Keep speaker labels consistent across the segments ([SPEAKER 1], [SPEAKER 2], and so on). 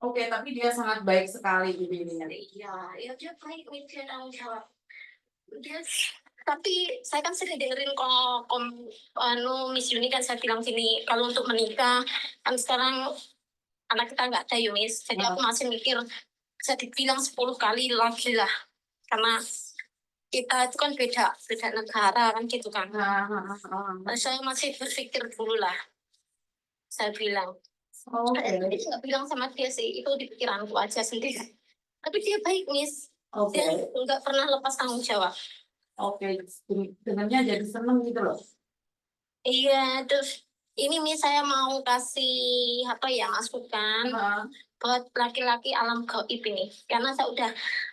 [SPEAKER 1] Oke, tapi dia sangat baik sekali gitu ininya.
[SPEAKER 2] Iya, ya dia baik nih, dia tanggung jawab. Dia tapi saya kan sering dengerin Miss Yuni kan saya bilang gini, kalau untuk menikah kan sekarang anak kita nggak ada Yumis, jadi aku masih mikir bisa dibilang 10 kali lagi lah, karena kita itu kan beda negara kan gitu kan. Saya masih berpikir dulu lah, saya bilang. Saya nggak bilang sama dia sih, itu di pikiranku aja sendiri. Tapi dia baik, Miss. Dia nggak pernah lepas tanggung jawab.
[SPEAKER 1] Oke, dengannya jadi seneng gitu loh.
[SPEAKER 2] Iya, terus ini Miss saya mau kasih apa ya masukan buat laki-laki alam gaib ini, karena saya udah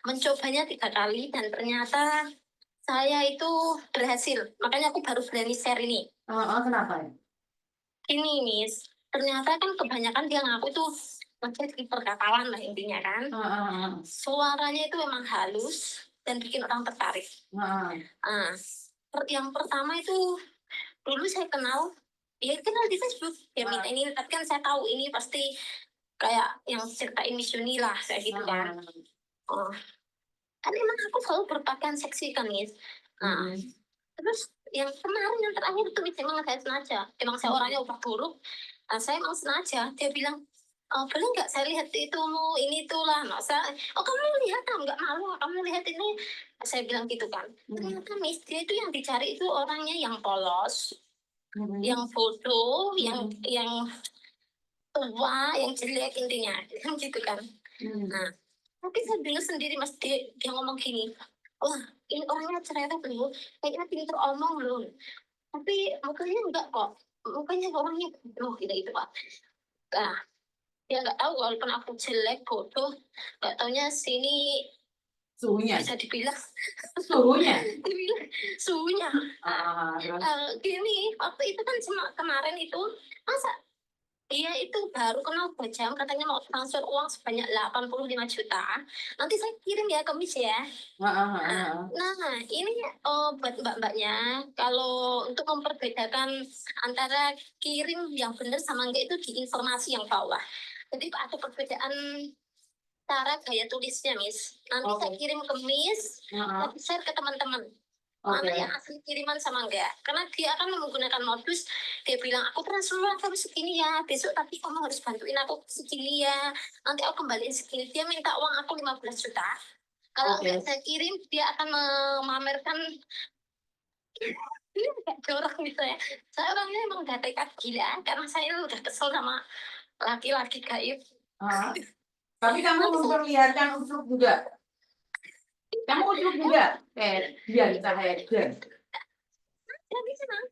[SPEAKER 2] mencobanya 3 kali dan ternyata saya itu berhasil. Makanya aku baru berani share ini.
[SPEAKER 1] Kenapa ya?
[SPEAKER 2] Ini Miss, ternyata kan kebanyakan dia ngaku tuh di perkataan lah intinya kan. Suaranya itu memang halus dan bikin orang tertarik. Yang pertama itu dulu saya kenal, ya kenal di Facebook, dia minta ini, tapi kan saya tahu ini pasti kayak yang ceritain Miss Yuni lah, saya gitu kan. Kan emang aku selalu berpakaian seksi kan, Miss. Terus yang kemarin yang terakhir itu memang saya sengaja, emang saya orangnya udah buruk. Saya emang sengaja, dia bilang, boleh nggak saya lihat itu ini tuh lah, masa kamu lihat nggak malu kamu lihat ini, saya bilang gitu kan. Ternyata Miss, dia itu yang dicari itu orangnya yang polos, yang bodoh, yang tua, yang jelek intinya kan gitu kan. Nah, tapi saya dengar sendiri Mas, dia ngomong gini, wah ini orangnya ternyata loh kayaknya pinter omong loh, tapi mukanya enggak kok, mukanya orangnya bodoh gitu Pak. Nah, dia nggak tahu walaupun aku jelek bodoh, nggak taunya sini
[SPEAKER 1] Suhunya.
[SPEAKER 2] bisa dibilang
[SPEAKER 1] Suhunya.
[SPEAKER 2] dibilang suhunya. Gini waktu itu kan cuma kemarin itu, masa dia itu baru kenal 2 jam, katanya mau transfer uang sebanyak 85 juta. Nanti saya kirim ya ke Miss ya. Nah, ini buat mbak-mbaknya, kalau untuk memperbedakan antara kirim yang benar sama enggak itu di informasi yang bawah. Jadi ada perbedaan cara gaya tulisnya, Miss. Nanti saya kirim ke Miss, nanti share ke teman-teman. Mana yang asli kiriman sama enggak? Karena dia akan menggunakan modus, dia bilang aku transfer uang kamu segini ya, besok tapi kamu harus bantuin aku segini ya, nanti aku kembaliin segini. Dia minta uang aku 15 juta. Kalau enggak saya kirim, dia akan memamerkan ini agak jorok gitu ya. Saya orangnya emang gak tekad gila, karena saya udah kesel sama laki-laki gaib.
[SPEAKER 1] Tapi kamu memperlihatkan uslub juga. Kamu ujuk juga, dia kayak dia.
[SPEAKER 2] Jadi senang.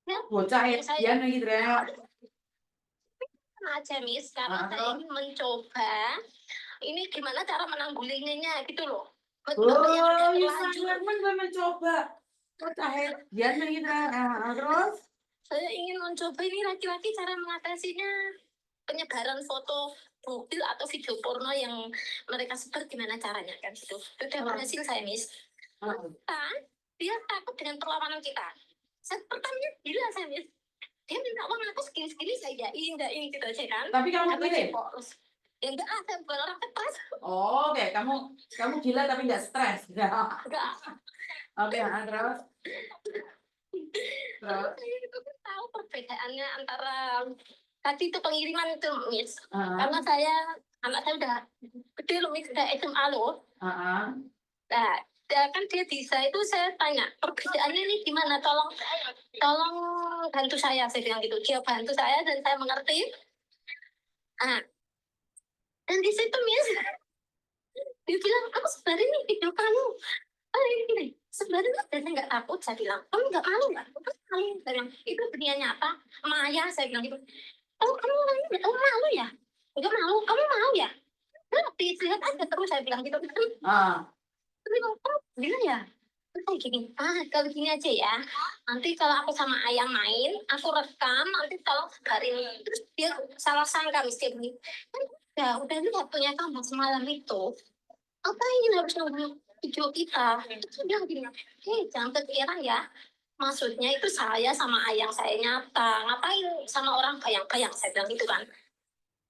[SPEAKER 2] Ya,
[SPEAKER 1] Bocah dia nih gitu ya.
[SPEAKER 2] aja Miss, karena saya ingin mencoba ini gimana cara menanggulanginya gitu loh.
[SPEAKER 1] Iya sangat mencoba. Bocah dia nih gitu. Terus
[SPEAKER 2] saya ingin mencoba ini laki-laki cara mengatasinya, penyebaran foto mobil atau video porno yang mereka sebar gimana caranya kan gitu. Sudah berhasil saya Miss. Dia takut dengan perlawanan kita. Saya pertamanya gila saya Miss. Dia minta uang aku segini-segini saya iyain gitu aja kan.
[SPEAKER 1] Tapi kamu kirim?
[SPEAKER 2] Ya enggak ada, bukan orang stres.
[SPEAKER 1] Oke, kamu gila tapi nggak stres. Enggak. Oke, terus.
[SPEAKER 2] Itu kan tahu perbedaannya antara tadi itu pengiriman itu Miss. Karena anak saya udah gede loh Miss, udah SMA loh. Nah, kan dia bisa itu saya tanya perbedaannya ini gimana, tolong bantu saya bilang gitu. Dia bantu saya dan saya mengerti. Dan di situ Miss, dia bilang aku sebenarnya ini video kamu. Ini sebenarnya saya nggak takut, saya bilang kamu nggak malu nggak? Saya bilang itu dunia nyata Maya, saya bilang gitu. Kamu nggak tahu malu ya? Nggak malu, kamu mau ya? Lihat aja terus, saya bilang gitu. Tapi kamu bilang ya, kayak gini, kalau gini aja ya, nanti kalau aku sama ayah main, aku rekam, nanti kalau sebarin, terus dia salah sangka mesti begini. Ya udah lihat punya kamu semalam itu, apa ini harus nunggu video kita? Terus dia bilang gini, jangan kepikiran ya, maksudnya itu saya sama ayang saya nyata, ngapain sama orang bayang-bayang, saya bilang gitu kan.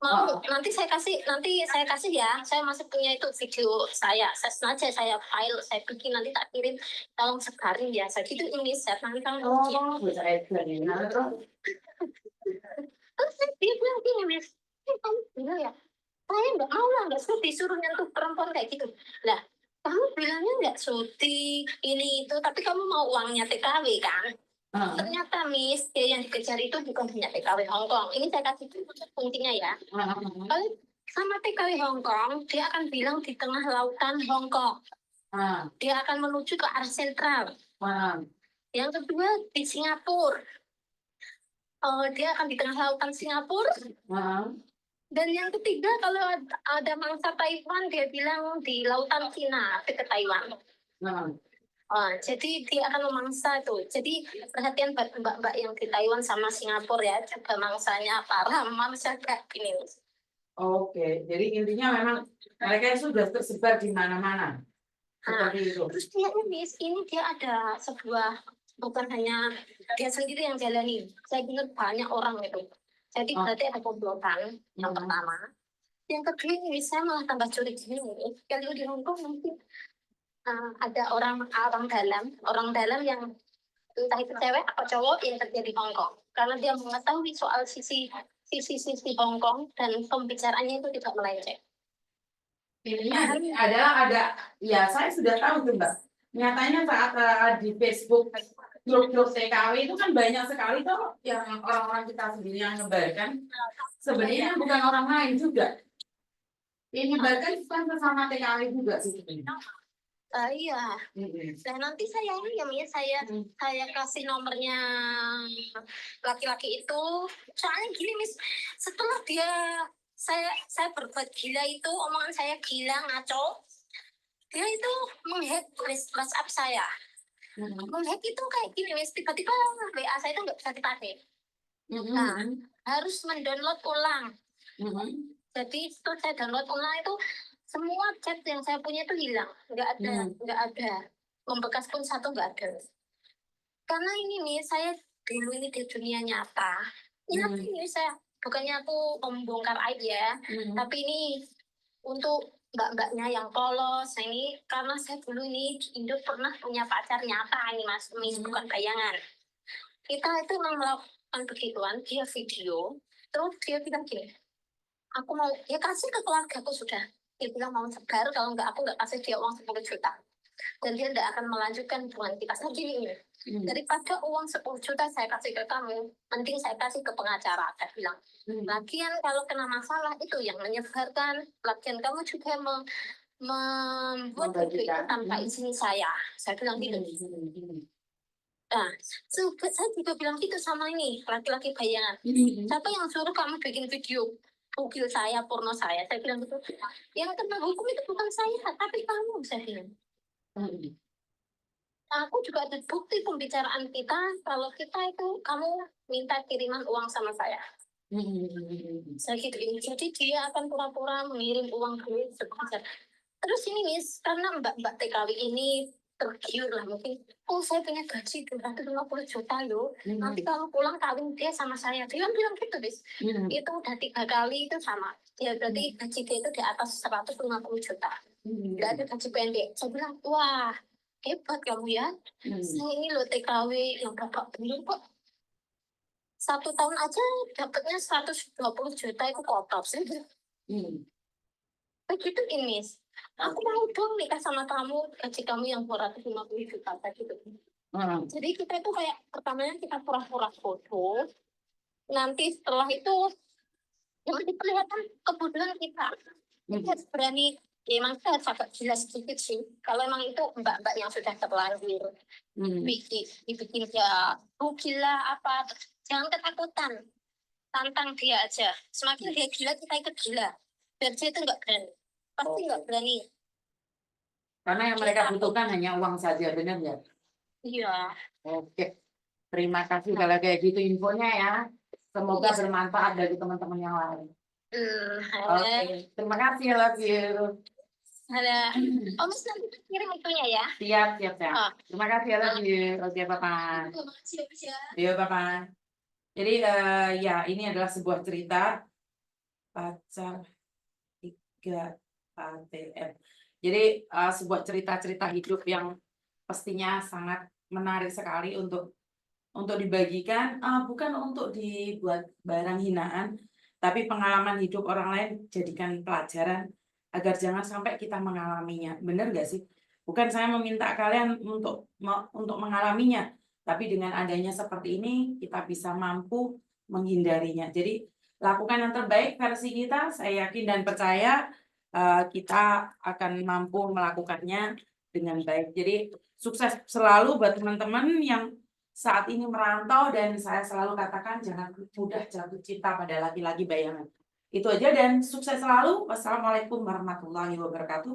[SPEAKER 2] Mau nanti saya kasih ya. Saya masih punya itu video saya sengaja saya file, saya bikin nanti tak kirim, tolong sebarin ya. Saya gitu ini saya nanti kamu
[SPEAKER 1] bisa Edgar ya. Nah, terus
[SPEAKER 2] terus dia bilang gini, Miss, kamu bilang ya, saya nggak mau lah, nggak sudi disuruh nyentuh perempuan kayak gitu. Lah, kamu bilangnya nggak sudi ini itu, tapi kamu mau uangnya TKW kan? Ternyata Miss, dia yang dikejar itu bukan hanya TKW Hongkong. Ini saya kasih kuncinya ya. Kalau sama TKW Hongkong, dia akan bilang di tengah lautan Hongkong. Dia akan menuju ke arah sentral. Yang kedua di Singapura. Dia akan di tengah lautan Singapura. Dan yang ketiga kalau ada mangsa Taiwan, dia bilang di lautan Cina dekat Taiwan. Jadi dia akan memangsa itu. Jadi perhatian mbak-mbak yang di Taiwan sama Singapura ya, coba mangsanya para mangsa kayak gini.
[SPEAKER 1] Oke, jadi intinya memang mereka sudah tersebar di mana-mana. Seperti itu.
[SPEAKER 2] Terus dia ini dia ada sebuah, bukan hanya dia sendiri yang jalani. Saya dengar banyak orang itu. Jadi berarti ada komplotan yang pertama. Yang kedua ini saya malah tambah curiga ini. Kalau di Hongkong mungkin ada orang dalam yang entah itu cewek atau cowok yang kerja di Hongkong, karena dia mengetahui soal sisi Hongkong dan pembicaraannya itu tidak melenceng.
[SPEAKER 1] Ada, ya saya sudah tahu tuh Mbak. Nyatanya saat di Facebook grup TKW itu kan banyak sekali tuh yang orang-orang kita sendiri yang nyebarkan. Sebenarnya bukan orang lain juga. Yang nyebarkan bukan sesama TKW juga sih sebenarnya.
[SPEAKER 2] Iya. Dan nanti saya kasih nomornya laki-laki itu. Soalnya gini, Miss, setelah saya berbuat gila itu, omongan saya gila ngaco, dia itu menghack WhatsApp saya. Menghack itu kayak gini, Miss, tiba-tiba WA saya itu nggak bisa dipakai. Nah, harus mendownload ulang. Jadi setelah saya download ulang itu, semua chat yang saya punya itu hilang, nggak ada, membekas pun satu nggak ada. Karena ini nih saya dulu ini di dunia nyata, ini saya bukannya aku membongkar aib ya, tapi ini untuk mbak-mbaknya yang polos. Nah, ini karena saya dulu ini di Indo pernah punya pacar nyata ini Mas, bukan bayangan. Kita itu memang melakukan begituan, dia video, terus dia bilang gini, aku mau ya kasih ke keluargaku sudah. Dia bilang mau sebar, kalau enggak aku enggak kasih dia uang 10 juta. Dan dia tidak akan melanjutkan hubungan kita. Saya gini, daripada uang 10 juta saya kasih ke kamu, mending saya kasih ke pengacara. Saya bilang, lagian kalau kena masalah itu yang menyebarkan, lagian kamu juga membuat video itu tanpa izin saya. Saya bilang gitu. Nah, saya juga bilang gitu sama ini, laki-laki bayangan. Siapa yang suruh kamu bikin video bugil saya, porno saya bilang gitu. Yang kena hukum itu bukan saya, tapi kamu, saya bilang. Aku juga ada bukti pembicaraan kita, kalau kita itu, kamu minta kiriman uang sama saya. Saya gitu. Jadi dia akan pura-pura mengirim uang duit sebesar. Terus ini, Miss, karena mbak-mbak TKW ini tergiur lah mungkin, saya punya gaji 250 juta loh, nanti kalau pulang kawin dia sama saya. Dia bilang gitu, Bis. Itu udah 3 kali itu sama dia, berarti gaji dia itu di atas 150 juta. Nggak ada gaji pendek. Saya bilang, wah hebat kamu ya. Saya ini loh TKW yang bapak belum kok 1 tahun aja dapatnya 120 juta itu kotor sih. Begitu ini, aku mau dong nikah sama kamu, gaji kamu yang 250 juta gitu. Jadi kita itu kayak pertamanya kita pura-pura foto, nanti setelah itu yang diperlihatkan kebodohan kita. Kita berani, ya emang kita harus agak gila sedikit sih. Kalau emang itu mbak-mbak yang sudah terlanjur, dibikin dia gila apa, jangan ketakutan, tantang dia aja. Semakin dia gila, kita ikut gila. Biar dia itu nggak berani. Pasti nggak berani.
[SPEAKER 1] Karena yang mereka butuhkan hanya uang saja, benar ya?
[SPEAKER 2] Iya.
[SPEAKER 1] Oke. Terima kasih kalau kayak gitu infonya ya. Semoga bermanfaat dari teman-teman yang lain. Oke. Terima kasih, I love you.
[SPEAKER 2] Ada. Mas nanti kirim itunya ya.
[SPEAKER 1] Siap. Terima kasih, I love you. Oke, Bapak. Iya, Bapak. Jadi ya ini adalah sebuah cerita Pacar 3 ATM. Jadi sebuah cerita-cerita hidup yang pastinya sangat menarik sekali untuk dibagikan, bukan untuk dibuat barang hinaan, tapi pengalaman hidup orang lain jadikan pelajaran agar jangan sampai kita mengalaminya. Benar nggak sih? Bukan saya meminta kalian untuk mengalaminya, tapi dengan adanya seperti ini kita bisa mampu menghindarinya. Jadi lakukan yang terbaik versi kita, saya yakin dan percaya kita akan mampu melakukannya dengan baik. Jadi sukses selalu buat teman-teman yang saat ini merantau, dan saya selalu katakan jangan mudah jatuh cinta pada laki-laki bayangan. Itu aja dan sukses selalu. Wassalamualaikum warahmatullahi wabarakatuh.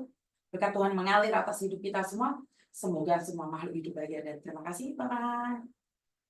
[SPEAKER 1] Berkat Tuhan mengalir atas hidup kita semua. Semoga semua makhluk hidup bahagia dan terima kasih. Bye-bye.